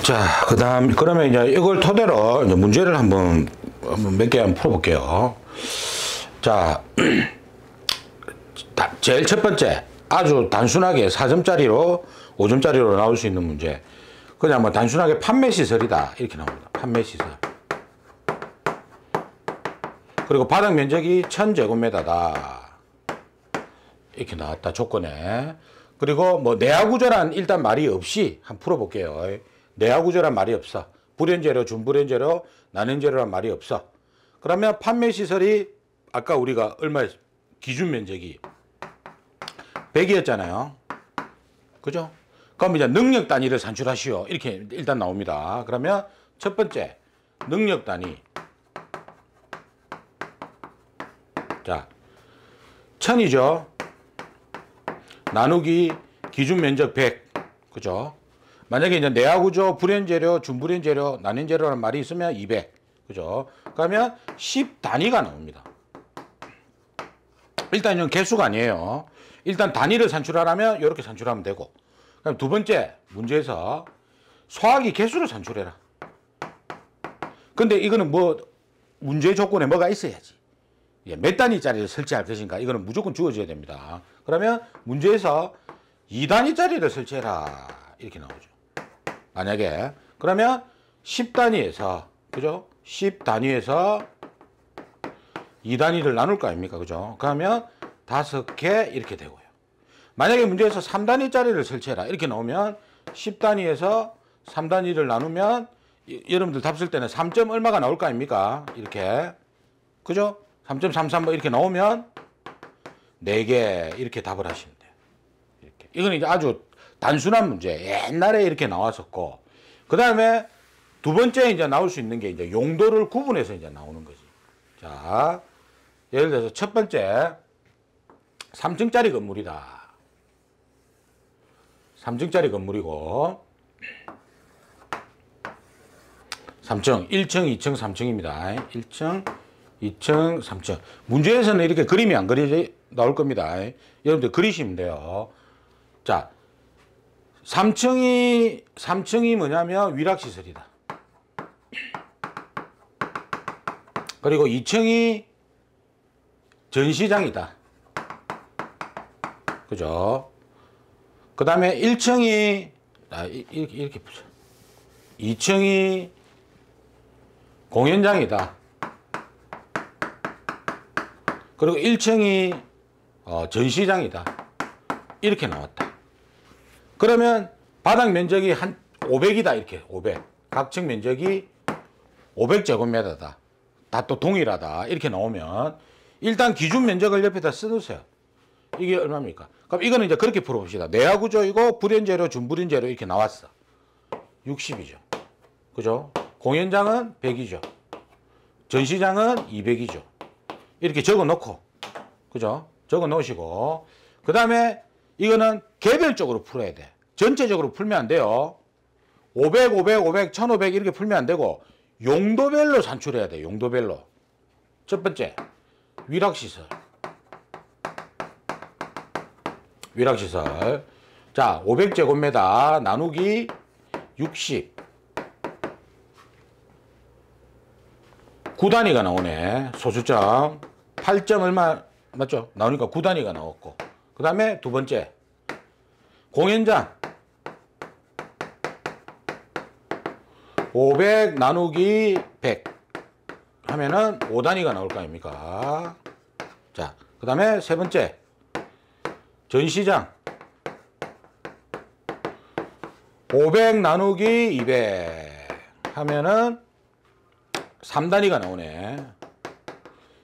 자, 그러면 이제 이걸 토대로 이제 문제를 한번 몇 개 한번 풀어볼게요. 자, 제일 첫 번째, 아주 단순하게 4점짜리로 5점짜리로 나올 수 있는 문제. 그냥 뭐 단순하게 판매 시설이다. 이렇게 나옵니다. 판매 시설. 그리고 바닥 면적이 1000제곱미터다. 이렇게 나왔다. 조건에. 그리고 뭐 내화구조란 일단 말이 없이 한번 풀어볼게요. 내화구조란 말이 없어. 불연재료, 준불연재료, 나는재료란 말이 없어. 그러면 판매 시설이 아까 우리가 얼마 기준 면적이 100이었잖아요. 그죠? 그럼 이제 능력 단위를 산출하시오. 이렇게 일단 나옵니다. 그러면 첫 번째 능력 단위. 자, 1000이죠. 나누기 기준 면적 100. 그죠? 만약에 이제 내화구조, 불연재료, 준불연재료, 나는재료라는 말이 있으면 200. 그죠? 그러면 10 단위가 나옵니다. 일단 이건 개수가 아니에요. 일단 단위를 산출하려면 이렇게 산출하면 되고. 그럼 두 번째 문제에서 소화기 개수를 산출해라. 근데 이거는 뭐 문제 조건에 뭐가 있어야지. 몇 단위짜리를 설치할 것인가. 이거는 무조건 주어져야 됩니다. 그러면 문제에서 2단위짜리를 설치해라. 이렇게 나오죠. 만약에 그러면 10단위에서 그죠? 10단위에서 2단위를 나눌 거 아닙니까? 그죠? 그러면 5개 이렇게 되고요. 만약에 문제에서 3단위짜리를 설치해라. 이렇게 나오면 10단위에서 3단위를 나누면 여러분들 답 쓸 때는 3점 얼마가 나올 거 아닙니까? 이렇게. 그죠? 3.33 뭐 이렇게 나오면 4개 이렇게 답을 하시면 돼요. 이렇게. 이건 이제 아주 단순한 문제. 옛날에 이렇게 나왔었고. 그 다음에 두 번째 이제 나올 수 있는 게 이제 용도를 구분해서 이제 나오는 거지. 자, 예를 들어서 첫 번째 3층짜리 건물이다. 3층짜리 건물이고 3층, 1층, 2층, 3층입니다. 1층, 2층, 3층. 문제에서는 이렇게 그림이 안 그려져 나올 겁니다. 여러분들 그리시면 돼요. 자, 3층이 뭐냐면 위락시설이다. 그리고 2층이 전시장이다. 그죠? 그 다음에 1층이, 이렇게 보자. 2층이 공연장이다. 그리고 1층이 전시장이다. 이렇게 나왔다. 그러면 바닥 면적이 한 500이다. 이렇게 500. 각 층 면적이 500제곱미터다. 다 또 동일하다. 이렇게 나오면 일단 기준 면적을 옆에다 써놓으세요. 이게 얼마입니까? 그럼 이거는 이제 그렇게 풀어봅시다. 내화구조이고 불연재료, 준불연재료 이렇게 나왔어. 60이죠. 그죠? 공연장은 100이죠. 전시장은 200이죠. 이렇게 적어 놓고, 그죠? 적어 놓으시고, 그 다음에 이거는 개별적으로 풀어야 돼. 전체적으로 풀면 안 돼요. 500, 500, 500, 1500 이렇게 풀면 안 되고, 용도별로 산출해야 돼. 용도별로. 첫 번째, 위락시설. 위락시설. 자, 500제곱미터 나누기 60. 9단위가 나오네. 소수점. 8점 얼마, 맞죠? 나오니까 9단위가 나왔고. 그 다음에 두 번째. 공연장. 500 나누기 100 하면은 5단위가 나올 거 아닙니까? 자, 그 다음에 세 번째. 전시장. 500 나누기 200 하면은 3단위가 나오네.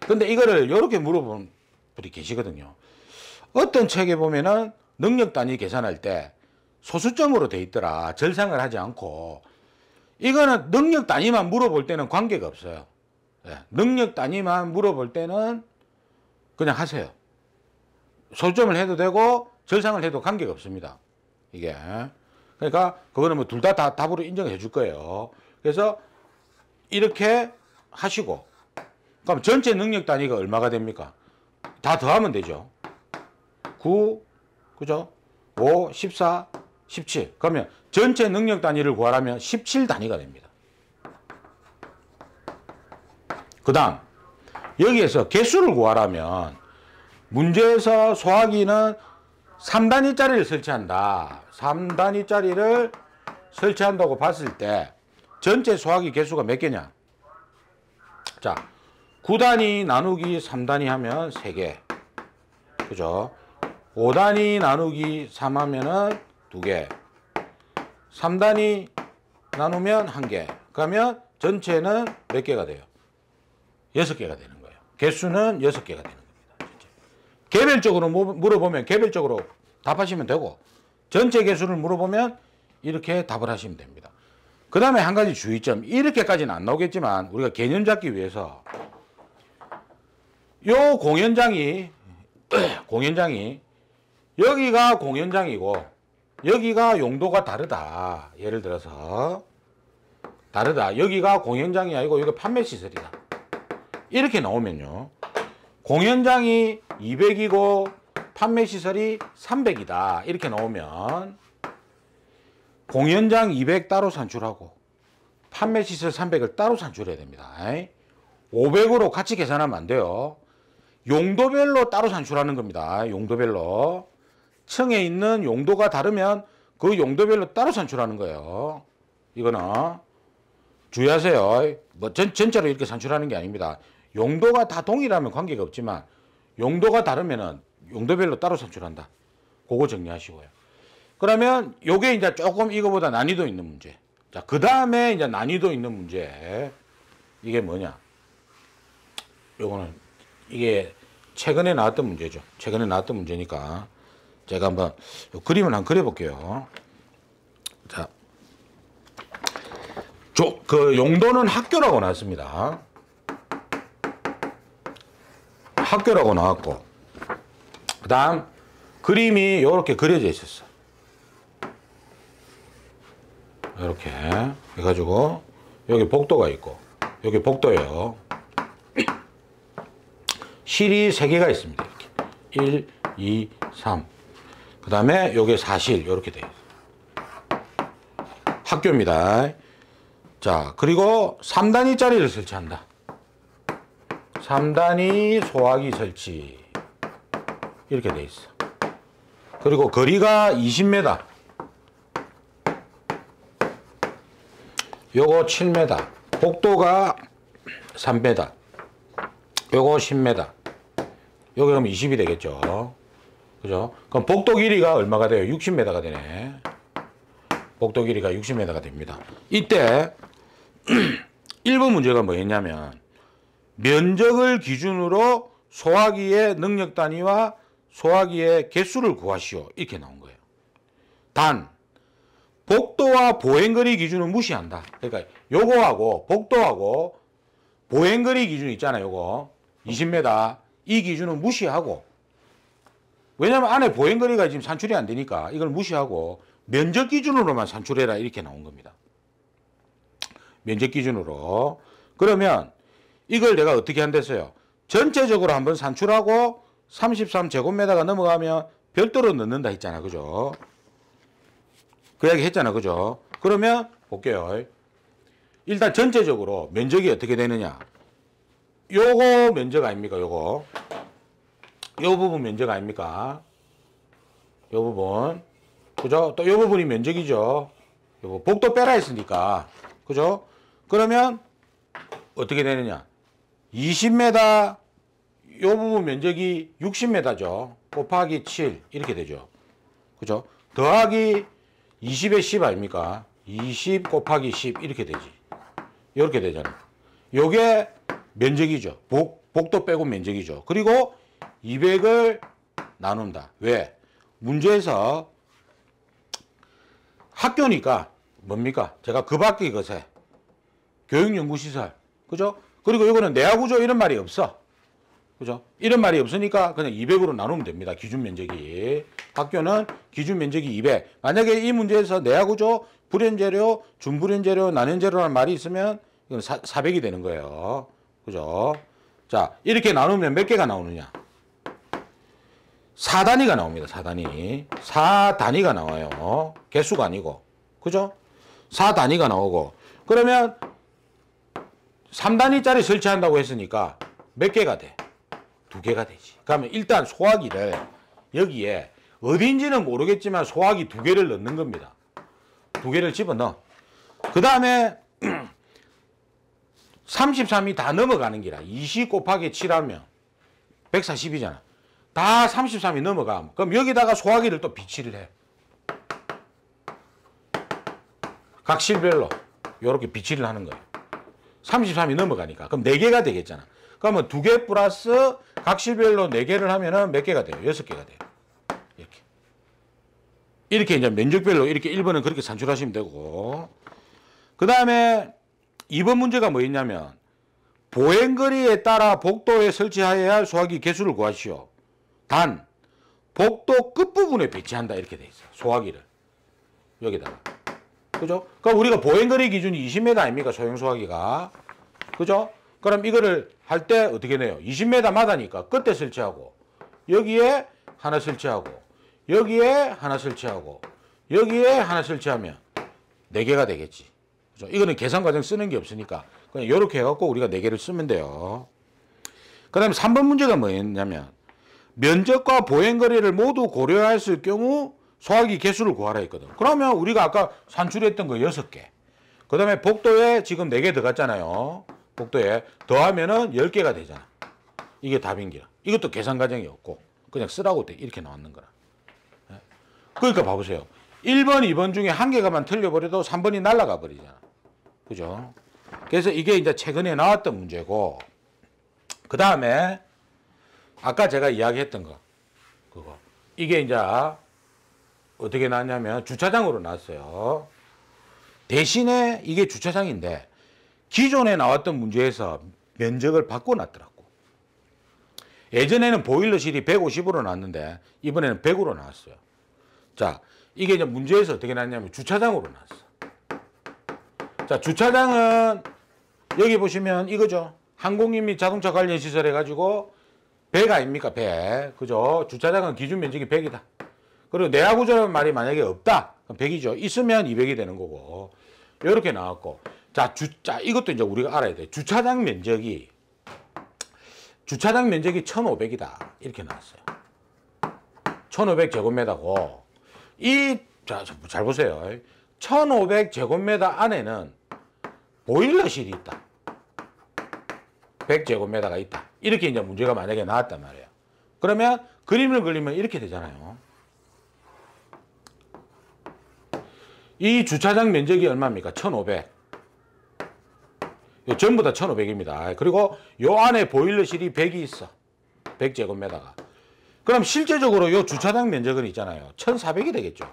근데 이거를 이렇게 물어본 분이 계시거든요. 어떤 책에 보면은 능력 단위 계산할 때 소수점으로 돼 있더라. 절상을 하지 않고. 이거는 능력 단위만 물어볼 때는 관계가 없어요. 네. 능력 단위만 물어볼 때는 그냥 하세요. 소수점을 해도 되고 절상을 해도 관계가 없습니다. 이게. 그러니까 그거는 뭐 둘 다 답으로 인정해 줄 거예요. 그래서 이렇게 하시고, 그럼 전체 능력 단위가 얼마가 됩니까? 다 더하면 되죠. 9, 그죠? 5, 14, 17. 그러면 전체 능력 단위를 구하라면 17단위가 됩니다. 그 다음 여기에서 개수를 구하라면 문제에서 소화기는 3단위짜리를 설치한다. 3단위짜리를 설치한다고 봤을 때 전체 소화기 개수가 몇 개냐? 자, 9단위 나누기 3단위 하면 3개. 그죠? 5단위 나누기 3 하면은 2개. 3단위 나누면 1개. 그러면 전체는 몇 개가 돼요? 6개가 되는 거예요. 개수는 6개가 되는 겁니다. 전체. 개별적으로 물어보면 개별적으로 답하시면 되고, 전체 개수를 물어보면 이렇게 답을 하시면 됩니다. 그 다음에 한 가지 주의점, 이렇게까지는 안 나오겠지만 우리가 개념 잡기 위해서 요 공연장이 여기가 공연장이고 여기가 용도가 다르다. 예를 들어서 다르다. 여기가 공연장이 아니고 여기가 판매시설이다. 이렇게 나오면요, 공연장이 200이고 판매시설이 300이다. 이렇게 나오면 공연장 200 따로 산출하고 판매시설 300을 따로 산출해야 됩니다. 500으로 같이 계산하면 안 돼요. 용도별로 따로 산출하는 겁니다. 용도별로. 층에 있는 용도가 다르면 그 용도별로 따로 산출하는 거예요. 이거는 주의하세요. 뭐 전체로 이렇게 산출하는 게 아닙니다. 용도가 다 동일하면 관계가 없지만 용도가 다르면은 용도별로 따로 산출한다. 그거 정리하시고요. 그러면 요게 이제 조금 이거보다 난이도 있는 문제. 자, 그 다음에 이제 난이도 있는 문제. 이게 뭐냐? 요거는 이게 최근에 나왔던 문제죠. 최근에 나왔던 문제니까 제가 한번 그림을 한번 그려볼게요. 자, 그 용도는 학교라고 나왔습니다. 학교라고 나왔고, 그 다음 그림이 이렇게 그려져 있었어. 이렇게 해가지고 여기 복도가 있고 여기 복도예요. 실이 3개가 있습니다. 이렇게 1, 2, 3. 그 다음에 요게 4실 이렇게 돼요. 학교입니다. 자, 그리고 3단위짜리를 설치한다. 3단위 소화기 설치 이렇게 돼 있어. 그리고 거리가 20m, 요거 7m, 복도가 3m, 요거 10m, 요거 그럼 20이 되겠죠. 그죠? 그럼 복도 길이가 얼마가 돼요? 60m가 되네. 복도 길이가 60m가 됩니다. 이때 1번 문제가 뭐였냐면 면적을 기준으로 소화기의 능력 단위와 소화기의 개수를 구하시오. 이렇게 나온 거예요. 단 복도와 보행거리 기준은 무시한다. 그러니까 요거하고 복도하고 보행거리 기준 있잖아요. 요거 20m 이 기준은 무시하고, 왜냐면 안에 보행거리가 지금 산출이 안 되니까 이걸 무시하고 면적 기준으로만 산출해라. 이렇게 나온 겁니다. 면적 기준으로. 그러면 이걸 내가 어떻게 한댔어요? 전체적으로 한번 산출하고 33제곱미터가 넘어가면 별도로 넣는다 했잖아. 그죠? 그 이야기 했잖아. 그죠? 그러면 볼게요. 일단 전체적으로 면적이 어떻게 되느냐. 요거 면적 아닙니까? 요거. 요 부분 면적 아닙니까? 요 부분. 그죠? 또 요 부분이 면적이죠. 요거 복도 빼라 했으니까. 그죠? 그러면 어떻게 되느냐. 20m 요 부분 면적이 60m죠. 곱하기 7 이렇게 되죠. 그죠? 더하기 20의 10 아닙니까? 20 곱하기 10 이렇게 되지. 이렇게 되잖아. 요게 면적이죠. 복도 빼고 면적이죠. 그리고 200을 나눈다. 왜? 문제에서 학교니까 뭡니까? 제가 그 밖의 것에 교육연구시설. 그죠? 그리고 이거는 내화구조 이런 말이 없어. 그죠? 이런 말이 없으니까 그냥 200으로 나누면 됩니다. 기준 면적이. 학교는 기준 면적이 200. 만약에 이 문제에서 내화구조, 불연재료, 준불연재료, 난연재료라는 말이 있으면 이건 400이 되는 거예요. 그죠? 자, 이렇게 나누면 몇 개가 나오느냐? 4단위가 나옵니다. 4단위. 4단위가 나와요. 개수가 아니고. 그죠? 4단위가 나오고. 그러면 3단위짜리 설치한다고 했으니까 몇 개가 돼? 2개가 되지. 그러면 일단 소화기를 여기에 어딘지는 모르겠지만 소화기 2개를 넣는 겁니다. 2개를 집어넣어. 그 다음에 33이 다 넘어가는 기라. 20 곱하기 7하면 140이잖아. 다 33이 넘어가. 그럼 여기다가 소화기를 또 비치를 해. 각 실별로 이렇게 비치를 하는 거예요. 33이 넘어가니까. 그럼 4개가 되겠잖아. 그러면 2개 플러스 각 실별로 4개를 하면은 몇 개가 돼요? 6개가 돼요. 이렇게. 이렇게 이제 면적별로 이렇게 1번은 그렇게 산출하시면 되고. 그 다음에 2번 문제가 뭐 있냐면 보행거리에 따라 복도에 설치하여야 할 소화기 개수를 구하시오. 단 복도 끝부분에 배치한다 이렇게 돼 있어요. 소화기를 여기다가. 그죠? 그럼 우리가 보행거리 기준이 20m 아닙니까? 소형 소화기가. 그죠? 그럼 이거를 할 때 어떻게 내요? 20m마다니까 끝에 설치하고 여기에 하나 설치하고 여기에 하나 설치하고 여기에 하나 설치하면 4개가 되겠지. 그죠? 이거는 계산 과정 쓰는 게 없으니까 그냥 이렇게 해갖고 우리가 4개를 쓰면 돼요. 그 다음에 3번 문제가 뭐였냐면 면적과 보행거리를 모두 고려했을 경우 소화기 개수를 구하라 했거든. 그러면 우리가 아까 산출했던 거 6개. 그 다음에 복도에 지금 4개 들어갔잖아요. 복도에 더하면은 10개가 되잖아. 이게 답인기라. 이것도 계산 과정이 없고 그냥 쓰라고 이렇게 나왔는 거라. 그러니까 봐보세요. 1번, 2번 중에 한 개가만 틀려버려도 3번이 날아가 버리잖아. 그죠? 그래서 이게 이제 최근에 나왔던 문제고, 그 다음에 아까 제가 이야기했던 거, 그거. 이게 이제 어떻게 나왔냐면 주차장으로 나왔어요. 대신에 이게 주차장인데 기존에 나왔던 문제에서 면적을 바꿔놨더라고. 예전에는 보일러실이 150으로 나왔는데 이번에는 100으로 나왔어요. 자, 이게 이제 문제에서 어떻게 나왔냐면 주차장으로 나왔어. 자, 주차장은 여기 보시면 이거죠. 항공기 및 자동차 관련 시설 해가지고 100 아닙니까? 100. 그죠? 주차장은 기준 면적이 100이다. 그리고 내화구조라는 말이 만약에 없다. 그럼 100이죠. 있으면 200이 되는 거고. 이렇게 나왔고. 자, 이것도 이제 우리가 알아야 돼. 주차장 면적이 1,500이다. 이렇게 나왔어요. 1,500제곱미터고. 자, 잘 보세요. 1,500제곱미터 안에는 보일러실이 있다. 100제곱미터가 있다. 이렇게 이제 문제가 만약에 나왔단 말이에요. 그러면 그림을 그리면 이렇게 되잖아요. 이 주차장 면적이 얼마입니까? 1,500. 전부 다 1,500입니다. 그리고 요 안에 보일러실이 100이 있어. 100제곱미터가. 그럼 실제적으로 요 주차장 면적은 있잖아요. 1,400이 되겠죠.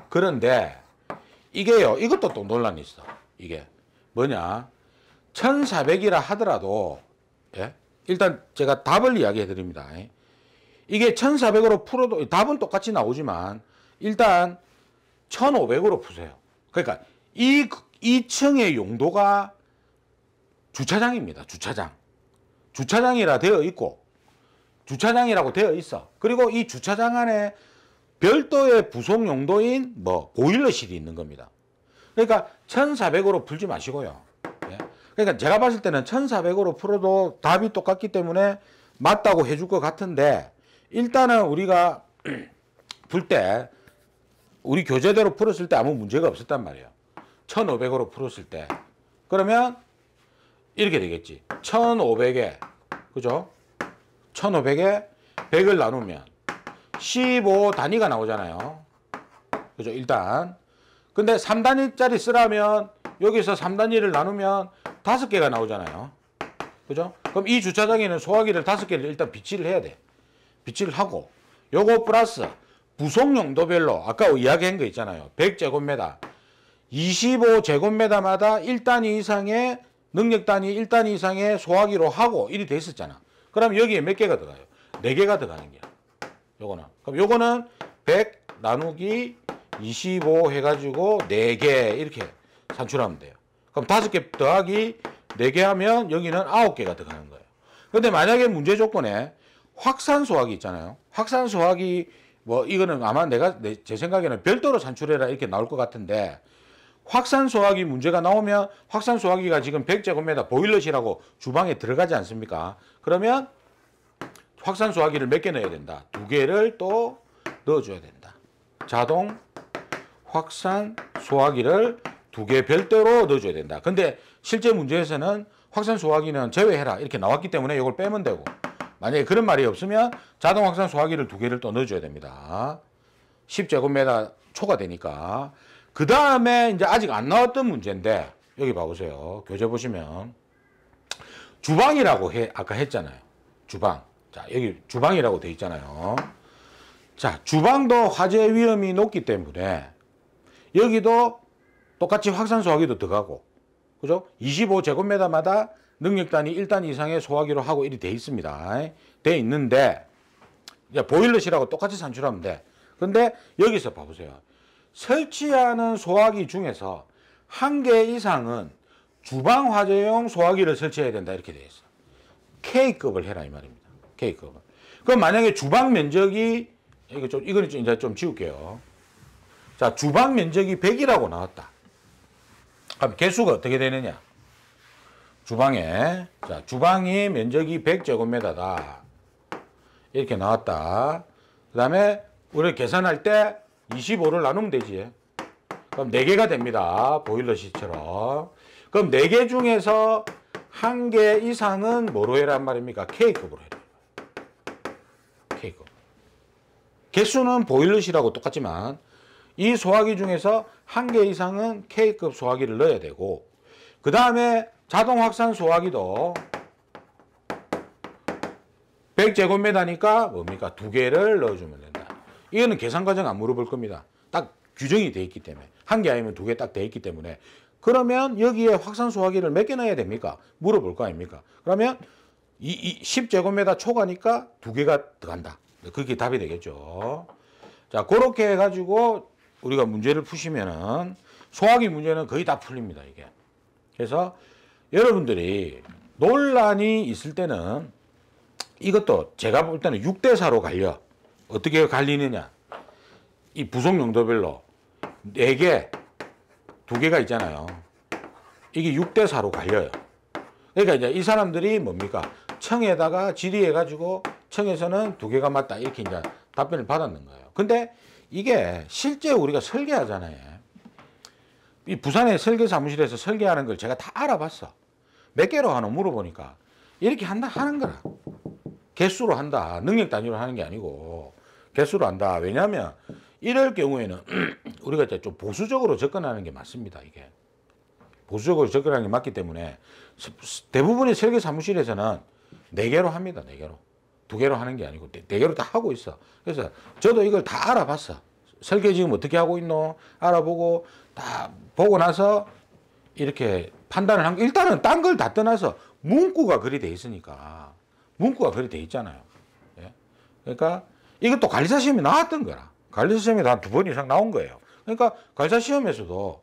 그런데 이게요. 이것도 또 논란이 있어. 이게 뭐냐? 1,400이라 하더라도, 예? 일단 제가 답을 이야기해 드립니다. 이게 1,400으로 풀어도 답은 똑같이 나오지만 일단 1,500으로 푸세요. 그러니까 이 2층의 용도가 주차장입니다. 주차장. 주차장이라 되어 있고 주차장이라고 되어 있어. 그리고 이 주차장 안에 별도의 부속 용도인 보일러실이 있는 겁니다. 그러니까 1,400으로 풀지 마시고요. 예? 그러니까 제가 봤을 때는 1,400으로 풀어도 답이 똑같기 때문에 맞다고 해줄 것 같은데 일단은 우리가 풀 때 우리 교재대로 풀었을 때 아무 문제가 없었단 말이에요. 1,500으로 풀었을 때. 그러면 이렇게 되겠지. 1,500에 그죠? 1,500에 100을 나누면 15단위가 나오잖아요. 그죠? 일단. 근데 3단위짜리 쓰라면 여기서 3단위를 나누면 5개가 나오잖아요. 그죠? 그럼 이 주차장에는 소화기를 5개를 일단 비치를 해야 돼. 비치를 하고 요거 플러스 부속 용도별로 아까 이야기한 거 있잖아요. 100제곱미터 25제곱미터마다 1단위 이상의 능력 단위 1단위 이상의 소화기로 하고 이리 돼 있었잖아. 그럼 여기에 몇 개가 들어가요? 4개가 들어가는 거야. 요거는. 그럼 요거는 100 나누기 25 해가지고 4개 이렇게 산출하면 돼요. 그럼 5개 더하기 4개 하면 여기는 9개가 들어가는 거예요. 근데 만약에 문제 조건에 확산 소화기 있잖아요. 확산 소화기 뭐 이거는 아마 제 생각에는 별도로 산출해라 이렇게 나올 것 같은데, 확산 소화기 문제가 나오면 확산 소화기가 지금 100제곱미터 보일러실하고 주방에 들어가지 않습니까? 그러면 확산 소화기를 몇 개 넣어야 된다. 2개를 또 넣어줘야 된다. 자동 확산 소화기를 2개 별도로 넣어줘야 된다. 근데 실제 문제에서는 확산 소화기는 제외해라 이렇게 나왔기 때문에 이걸 빼면 되고, 만약에 그런 말이 없으면 자동 확산 소화기를 2개를 또 넣어줘야 됩니다. 10제곱미터 초과 되니까. 그 다음에 이제 아직 안 나왔던 문제인데, 여기 봐보세요. 교재 보시면 주방이라고 아까 했잖아요. 주방. 자, 여기 주방이라고 돼 있잖아요. 자, 주방도 화재 위험이 높기 때문에 여기도 똑같이 확산 소화기도 들어가고, 그죠? 25제곱미터마다 능력단위 1단 이상의 소화기로 하고 이리 돼 있습니다. 돼 있는데, 이제 보일러실하고 똑같이 산출하면 돼. 근데 여기서 봐보세요. 설치하는 소화기 중에서 1개 이상은 주방 화재용 소화기를 설치해야 된다 이렇게 돼 있어. K급을 해라 이 말입니다. K급을. 그럼 만약에 주방 면적이 이거는 이제 좀 지울게요. 자, 주방 면적이 100이라고 나왔다. 그럼 개수가 어떻게 되느냐? 주방에, 자, 주방이 면적이 100제곱미터다. 이렇게 나왔다. 그 다음에 우리 계산할 때 25를 나누면 되지. 그럼 4개가 됩니다. 보일러실처럼. 그럼 4개 중에서 1개 이상은 뭐로 해란 말입니까? K급으로 해라. K급. 개수는 보일러실하고 똑같지만 이 소화기 중에서 1개 이상은 K급 소화기를 넣어야 되고, 그 다음에 자동 확산 소화기도 100제곱미터니까 뭡니까? 2개를 넣어주면 된다. 이거는 계산 과정 안 물어볼 겁니다. 딱 규정이 돼 있기 때문에. 1개 아니면 2개 딱 돼 있기 때문에. 그러면 여기에 확산 소화기를 몇 개 넣어야 됩니까? 물어볼 거 아닙니까? 그러면 10제곱미터 초과니까 2개가 들어간다. 그게 답이 되겠죠. 자, 그렇게 해가지고 우리가 문제를 푸시면은 소화기 문제는 거의 다 풀립니다, 이게. 그래서 여러분들이 논란이 있을 때는 이것도 제가 볼 때는 6대4로 갈려. 어떻게 갈리느냐. 이 부속 용도별로 4개, 2개가 있잖아요. 이게 6대4로 갈려요. 그러니까 이제 이 사람들이 뭡니까? 청에다가 질의해가지고 청에서는 2개가 맞다. 이렇게 이제 답변을 받았는 거예요. 근데 이게 실제 우리가 설계하잖아요. 이 부산의 설계 사무실에서 설계하는 걸 제가 다 알아봤어. 몇 개로 하나 물어보니까 이렇게 하는 거라. 개수로 한다. 능력 단위로 하는 게 아니고 개수로 한다. 왜냐하면 이럴 경우에는 우리가 이제 좀 보수적으로 접근하는 게 맞습니다. 이게 보수적으로 접근하는 게 맞기 때문에 대부분의 설계 사무실에서는 4개로 합니다. 4개로. 2개로 하는 게 아니고 4개로 다 하고 있어. 그래서 저도 이걸 다 알아봤어. 설계 지금 어떻게 하고 있노? 알아보고 다 보고 나서 이렇게 판단을 한 거. 일단은 딴 걸 다 떠나서 문구가 그리 돼 있으니까. 문구가 그리 돼 있잖아요. 예? 그러니까 이것도 관리사 시험에 나왔던 거라. 관리사 시험에 다 2번 이상 나온 거예요. 그러니까 관리사 시험에서도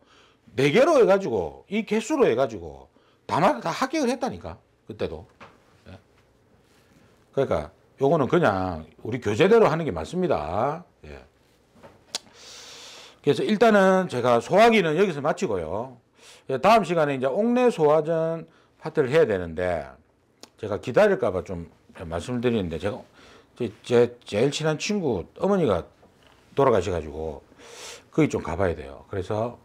4개로 해가지고 이 개수로 해가지고 다 합격을 했다니까. 그때도. 예? 그러니까 요거는 그냥 우리 교재대로 하는 게 맞습니다. 예. 그래서 일단은 제가 소화기는 여기서 마치고요. 다음 시간에 이제 옥내 소화전 파트를 해야 되는데 제가 기다릴까봐 좀 말씀을 드리는데, 제가 제일 친한 친구 어머니가 돌아가셔가지고 거기 좀 가봐야 돼요. 그래서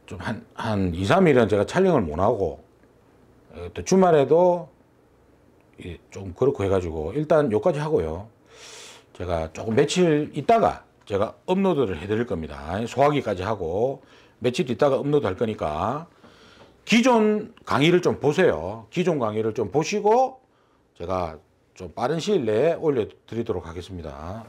좀 한 2, 3일은 제가 촬영을 못 하고, 또 주말에도 좀 그렇고 해가지고 일단 여기까지 하고요. 제가 조금 며칠 있다가 제가 업로드를 해드릴 겁니다. 소화기까지 하고 며칠 있다가 업로드 할 거니까 기존 강의를 좀 보세요. 기존 강의를 좀 보시고 제가 좀 빠른 시일 내에 올려드리도록 하겠습니다.